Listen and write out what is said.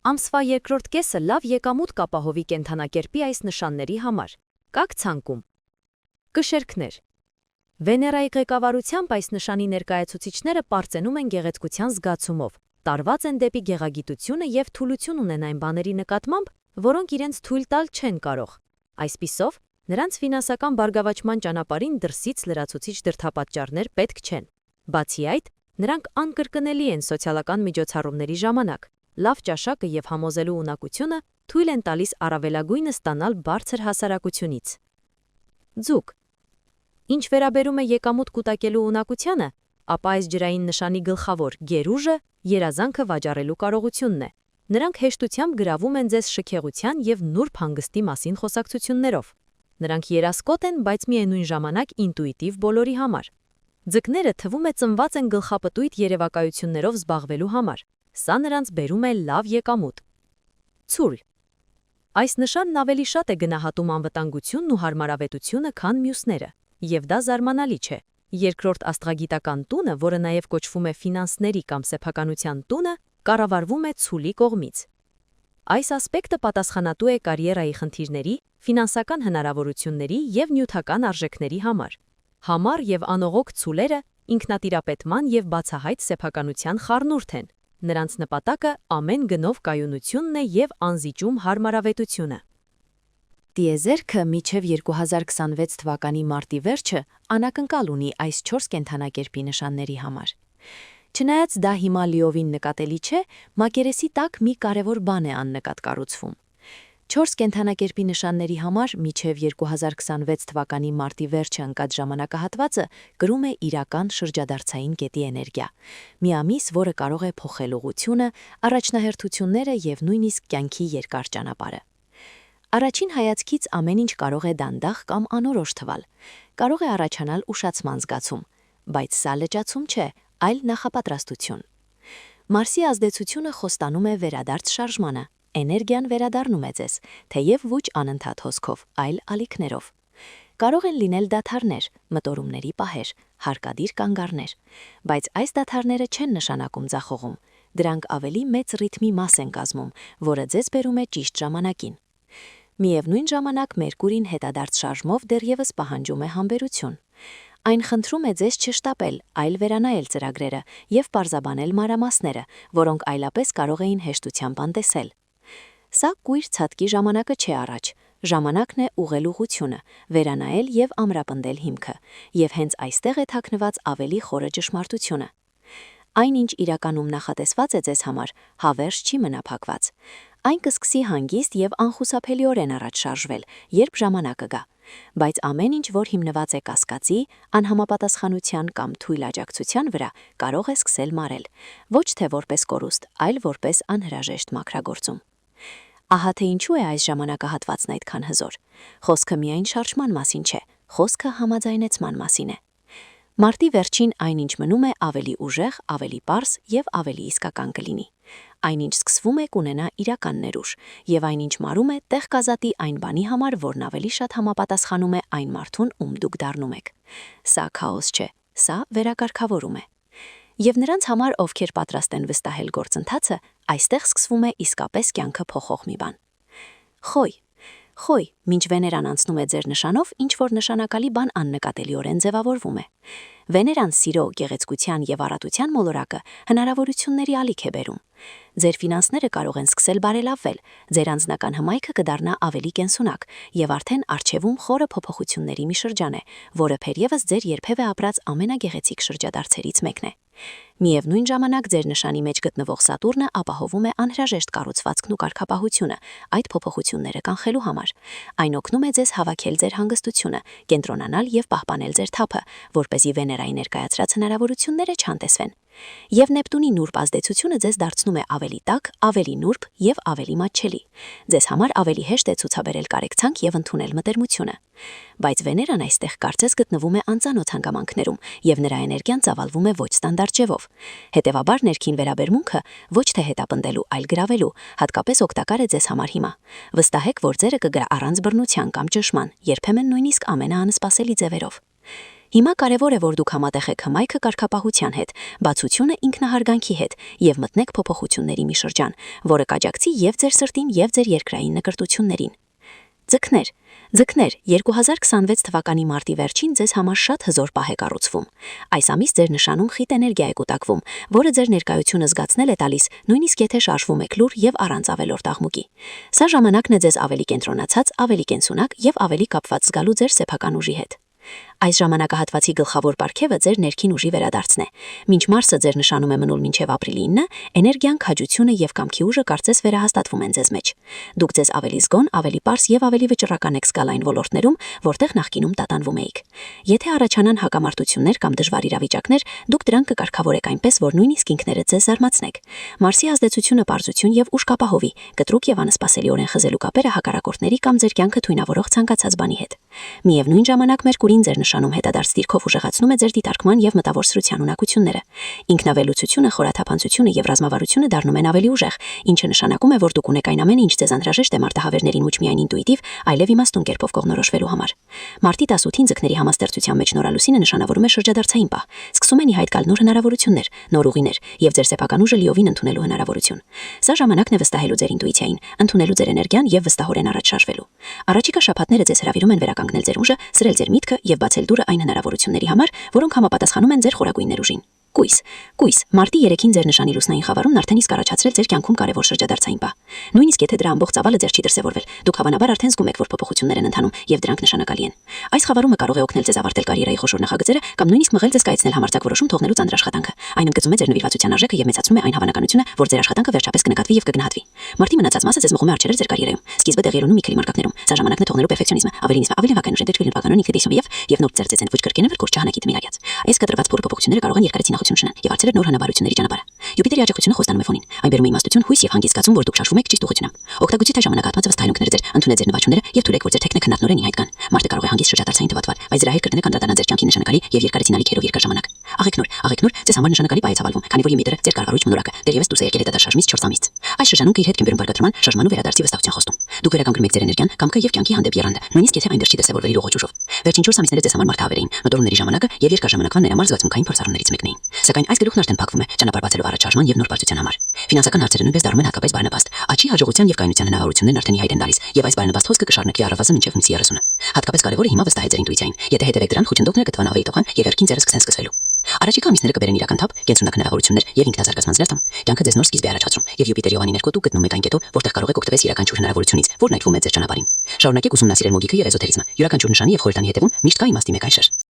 Ամսվա երկրորդ կեսը լավ եկամուտ կապահովի կենդանակերպի այս նշանների համար։ Կաք ցանկում։ Կշերքներ։ Վեներայի ղեկավարությամբ այս նշանի ներկայացուցիչները պարծենում են գեղեցկության զգացումով, տարված են դեպի գեղագիտությունը և թուլություն ունեն այն բաների նկատմամբ, որոնք իրենց թույլ տալ չեն կարող։ Այսպիսով, նրանց ֆինանսական բարգավաճման ճանապարհին դրսից լրացուցիչ դրդապատճառներ պետք չեն։ Բացի այդ, նրանք անկրկնելի են սոցիալական միջոցառումների ժամանակ։ Լավ ճաշակը և համոզելու ունակությունը թույլ են տալիս առավելագույնը ստանալ բարձր հասարակությունից։ Ձուկ։ Ինչ վերաբերում է եկամուտ կուտակելու ունակությանը, ապա այս ջրային նշանի գլխավոր գերուժը երազանքը վաճառելու կարողությունն է։ Նրանք հեշտությամբ գրավում են ձեզ շքեղության և նուրբ հանգստի մասին խոսակցություններով։ Նրանք երասկոտ են, բայց միևնույն ժամանակ ինտուիտիվ բոլորի համար։ Ձկները թվում է ծնված են գլխապտույտ երևակայություններով զբաղվելու համար։ Սա նրանց բերում է լավ եկամուտ։ Ցուլ։ Այս նշանն ավելի շատ է գնահատում անվտանգությունն ու հարմարավետությունը, քան մյուսները, և դա զարմանալի չէ։ Երկրորդ աստղագիտական տունը, որը նաև կոչվում է ֆինանսների կամ սեփականության տունը, կառավարվում է ցուլի կողմից։ Այս ասպեկտը պատասխանատու է կարիերայի խնդիրների, ֆինանսական հնարավորությունների և նյութական արժեքների համար։ Համառ և անողոք ցուլերը ինքնատիրապետման և բացահայտ սեփականության խառնուրդ են։ Նրանց նպատակը ամեն գնով կայունությունն է և անզիջում հարմարավետությունը։ Տիեզերքը մինչև 2026 թվականի մարտի վերջը անակնկալ ունի այս 4 կենդանակերպի նշանների համար։ Չնայած դա հիմա լիովին նկատելի չէ, մակերեսի տակ մի կարևոր բան է աննկատ կառուցվում։ 4 կենդանակերպի նշանների համար մինչև 2026 թվականի մարտի վերջը ընկած ժամանակահատվածը կրում է իրական շրջադարձային կետի էներգիա։ Մի ամիս, որը կարող է փոխել ուղղությունը, առաջնահերթությունները և նույնիսկ կյանքի երկար ճանապարհը։ Առաջին հայացքից ամեն ինչ կարող է դանդաղ կամ անորոշ թվալ։ Կարող է առաջանալ ուշացման զգացում, բայց սա լճացում չէ, այլ նախապատրաստություն։ Մարսի ազդեցությունը խոստանում է վերադարձ շարժմանը։ Էներգիան վերադառնում է ձեզ, թեև ոչ անընդհատ հոսքով, այլ ալիքներով։ Կարող են լինել դադարներ, մտորումների պահեր, հարկադիր կանգառներ, բայց այս դադարները չեն նշանակում ձախողում։ Դրանք ավելի մեծ ռիթմի մաս են կազմում, որը ձեզ բերում է ճիշտ ժամանակին։ Միևնույն ժամանակ Մերկուրին հետադարձ շարժմով դեռևս պահանջում է համբերություն։ Այն խնդրում է ձեզ չշտապել, այլ վերանայել ծրագրերը և պարզաբանել մանրամասները, որոնք այլապես կարող էին հեշտությամբ անտեսել։ Սա կույր ցատկի ժամանակը չէ առաջ, ժամանակն է ուղղել ուղղությունը, վերանայել և ամրապնդել հիմքը, և հենց այստեղ է թաքնված ավելի խորը ճշմարտությունը։ Այն, ինչ իրականում նախատեսված է ձեզ համար, հավերժ չի մնափակված։ Այն կսկսի հանգիստ և անխուսափելիորեն առաջ շարժվել, երբ ժամանակը գա։ Բայց ամեն ինչ, որ հիմնված է կասկածի, անհամապատասխանության կամ թույլ աջակցության վրա, կարող է սկսել մարել, ոչ թե որպես կորուստ, այլ որպես անհրաժեշտ մաքրագործում։ Ահա թե ինչու է այս ժամանակահատվածն այդքան հզոր։ Խոսքը միայն շարժման մասին չէ, խոսքը համաձայնեցման մասին է։ Մարտի վերջին այնինչ մնում է ավելի ուժեղ, ավելի պարզ և ավելի իսկական կլինի։ Այնինչ սկսվում է կունենա իրական ներուժ, և այնինչ մարում է տեղ կազատի այն բանի համար, որն ավելի շատ համապատասխանում է այն մարդուն, ում դուք դառնում եք։ Սա քաոս չէ, սա վերակարգավորում է։ Եվ նրանց համար, ովքեր պատրաստ են վստահել գործընթացը, այստեղ սկսվում է իսկապես կյանքը փոխող մի բան։ Խոյ, մինչ Վեներան անցնում է ձեր նշանով, ինչ-որ նշանակալի բան աննկատելիորեն ձևավորվում է։ Վեներան սիրո, գեղեցկության և առատության մոլորակը հնարավորությունների ալիք է բերում։ Ձեր ֆինանսները կարող են սկսել բարելավվել, ձեր անձնական հմայքը կդառնա ավելի կենսունակ, և արդեն առջևում խորը փոփոխությունների մի շրջան է, որը թերևս ձեր երբևէ ապրած ամենագեղեցիկ շրջադարձերից մեկն է։ Միևնույն ժամանակ ձեր նշանի մեջ գտնվող Սատուրնը ապահովում է անհրաժեշտ կառուցվածքն ու կարգապահությունը այդ փոփոխությունները կանխելու համար։ Այն օգնում է ձեզ հավաքել ձեր հանգստությունը, կենտրոնանալ և պահպանել ձեր թափը, որպեսզի Վեներայի ներկայացրած հնարավորությունները չանտեսվեն։ Եվ Նեպտունի նուրբ ազդեցությունը ձեզ դարձնում է ավելի տաք, ավելի նուրբ և ավելի մատչելի։ Ձեզ համար ավելի հեշտ է ցուցաբերել կարեկցանք և ընդունել մտերմությունը։ Բայց Վեներան այստեղ կարծես գտնվում է անծանոթ հանգամանքներում, և նրա էներգիան ծավալվում է ոչ ստանդարտ ձևով։ Հետևաբար ներքին վերաբերմունքը ոչ թե հետապնդելու, այլ գրավելու, հատկապես օգտակար է ձեզ համար հիմա։ Վստահեք, որ ձերը կգա առանց բռնության կամ ճնշման, երբեմն նույնիսկ ամենաանսպասելի ձևերով։ Հիմա կարևոր է, որ դուք համատեղ եք հմայքը կարգապահության հետ, բացությունը ինքնահարգանքի հետ եւ մտնեք փոփոխությունների մի շրջան, որը կաջակցի եւ ձեր սրտին եւ ձեր երկրային նկրտություններին։ Ձկներ, 2026 թվականի մարտի վերջին ձեզ համար շատ հզոր պահ է կառուցվում։ Այս ամիս ձեր նշանում խիտ էներգիա է կուտակվում, որը ձեր ներկայությունը զգացնել է տալիս, նույնիսկ եթե շարժվում եք լուր եւ առանց ավելորդ աղմուկի։ Սա ժամանակն է ձեզ ավելի կենտրոնացած, ավելի կենսունակ եւ ավելի կապված զգալու ձեր սեփական ուժի հետ։ Այս ժամանակահատվածի գլխավոր պարգևը ձեր ներքին ուժի վերադարձն է։ Մինչ Մարսը ձեր նշանում է մնալ մինչև ապրիլի 9, էներգիան, քաջությունը եւ կամքի ուժը կարծես վերահաստատվում են ձեզ մեջ։ Դուք ձեզ ավելի զգոն, ավելի պարզ եւ ավելի վճռական եք զգալ այն ոլորտներում, որտեղ նախկինում տատանվում էիք։ Եթե առաջանան հակամարտություններ կամ դժվար իրավիճակներ, դուք դրանք կկարգավորեք այնպես, որ նույնիսկ ինքներդ ձեզ զարմացնեք։ Մարսի ազդեցությունը պարզություն եւ ուժ կապահովի, կտրուկ եւ անսպասելիորեն խզելու կապերը հակառակորդների կամ ձեր կյանքը թույնավորող ցանկացած բանի հետ։ Միևնույն ժամանակ Մերկուրին ձեր նշանում հետադարձ դիրքով ուժեղացնում է ձեր դիտարկման եւ մտավոր սրության ունակությունները։ Ինքնավելացությունը, խորաթափանցությունը եւ ռազմավարությունը դառնում են ավելի ուժեղ, ինչը նշանակում է, որ դուք ունեք այն ամենը, ինչ ձեզ անհրաժեշտ է մարտահավերներին ոչ միայն ինտուիտիվ, այլև իմաստուն կերպով կողնորոշվելու համար։ Մարտի 18-ին ձկների համաստեղծության մեջ նորալուսինը նշանավորում է շրջադարձային պահ։ Սկսում են ի հայտ գալ նոր հնարավորություններ, նոր ուղիներ եւ ձեր սեփական ուժը լիովին ընդունելու հնարավորություն։ Սա ժամանակն է վստահելու ձեր ինտուիցիային, ընդունելու ձեր էներգիան եւ վստահորեն առաջ շարժվելու։ Առաջիկա շաբաթները ձեզ հրավիրում են վերականգնել ձեր ուժը, սրել ձեր միտքը եւ բացել դուռը այն հնարավորությունների համար, որոնք համապատասխանում են ձեր խորագույն ներուժին։ Կույս, մարտի 3-ին ձեր նշանի լուսնային խավարումն արդեն իսկ առաջացրել ձեր կյանքում կարևոր շրջադարձային պահ։ Նույնիսկ եթե դրա ամբողջ ծավալը ձեր չի դրսևորվել, դուք հավանաբար արդեն զգում եք, որ փոփոխություններ են ընթանում եւ դրանք նշանակալի են։ Այս խավարումը կարող է օգնել ձեզ ավարտել կարիերայի խոշոր նախագծերը կամ նույնիսկ մղել ձեզ կայացնել համարձակ որոշում թողնելու ծանր աշխատանքը։ Այն ընդգծում է ձեր նվիրվածության արժեքը եւ մեծացնում է այն հավանականությունը, որ ձեր աշխատանքը վերջապես կնկատվի եւ կգնահատվի։ Մարտի մնացած մասը ձեզ մղում է արժերել ձեր կարիերայում։ Սկիզբը տեղի ունի մի քանի մարկակներում։ Սա ժամանակն է թողնելու պերֆեկցիոնիզմը, ավելի նվագային ուժ, դեպի նրբականոն ինքնիդեսիվ եւ նոր ծերծեցեն ոչ կրկինը վեր կորճահանակի դմիրայած։ Այս կտրված փոփ փոփոխությունները կարող են երկարի ցինախություն շնան եւ արծել նոր հնարավորությունների ճանապարհը։ Յուպիտերի աջակցությունը խոստանում է ֆոնին։ Այն բերում է իմաստություն, հույս եւ հանգիստ զգացում, որ դուք շարժվում եք ճիշտ ուղղությամբ։ Օգտագործի թե ժամանակահատվածը վստահելուկները ձեր, ընդունեք ձեր նվաճումները եւ թույլեք, որ ձեր թեքնը քննադնորեն ի հայտ գան։ Մարտը կարող է հանգիստ շրջադարձային թվատվալ, բայց դրա հետ կրկնեք անդրադառնալ ձեր կյանքի նշանակալի եւ երկարացինալի քերով երկար ժամանակ։ Աղեքնուր, ձեզ համար նշանակալի պայ է ցավալվում, քանի որ Յումպիտերը ձեր կարգավորիչ մոլորակը դեռևս դուրս է եկել հետադարձ շարժումից 4 ամիս։ Այս շրջանում իր հետ կեն բերում բարգատրման, շարժման ու վերադարձի վստահության խոստում։ Դուք վերականգնում եք ձեր էներգիան, կամքը եւ կյանքի հանդեպ եռանդը, նույնիսկ եթե այն դեռ չի դրսևորվել իր ուժով։ Վերջին 4 ամիսները ձեզ համար մարտահավեր էին, մտորումների ժամանակը եւ երկար ժամանակվա ներամալ զգացմունքային փորձառումներից մեկն էին։ Սակայն այս գլուխն արդեն փակվում է, ճանապարհ բացելով առաջ շարժման եւ նոր բարձրության համար։ Ֆինանսական հարցերը նույնպես դառնում են հակապես բարենպաստ։ Աճի, հաջողության եւ կայունության հնարավորություններն արդեն ի հայտ են տալիս եւ այս բարենպաստ հոսքը կշարունակի առավասը մինչեւ հունիսի 30-ը։ Հատկապես կարեւորը հիմա վստահել ձեր ինտուիցիային։ Եթե հետևեք դրան, խոչընդոտները կտվան ավելի տոխան եւ երկին ձերը սկսեն սկսվելու։ Առաջիկա ամիսները կբերեն իրական թափ, կենսունակ հնարավորություններ եւ ինքնազարգացման զերծ, կյանքը ձեզ նոր սկիզբ է առաջացնում եւ Յուպիտերի Օվանի ներքո դուք գտնում եք այն կետով, որտեղ կարող եք օգտվել յուրաքանչյուր հնարավորությունից, որն այդվում է ձեր ճանապարհին։ Շարունակեք ուսումնասիրել լոգիկը եւ էզոթերիզմը։ Յուրաքանչյուր նշանի եւ խորհրդանի հետևում միշտ կա իմաստի մեկ այլ շերտ։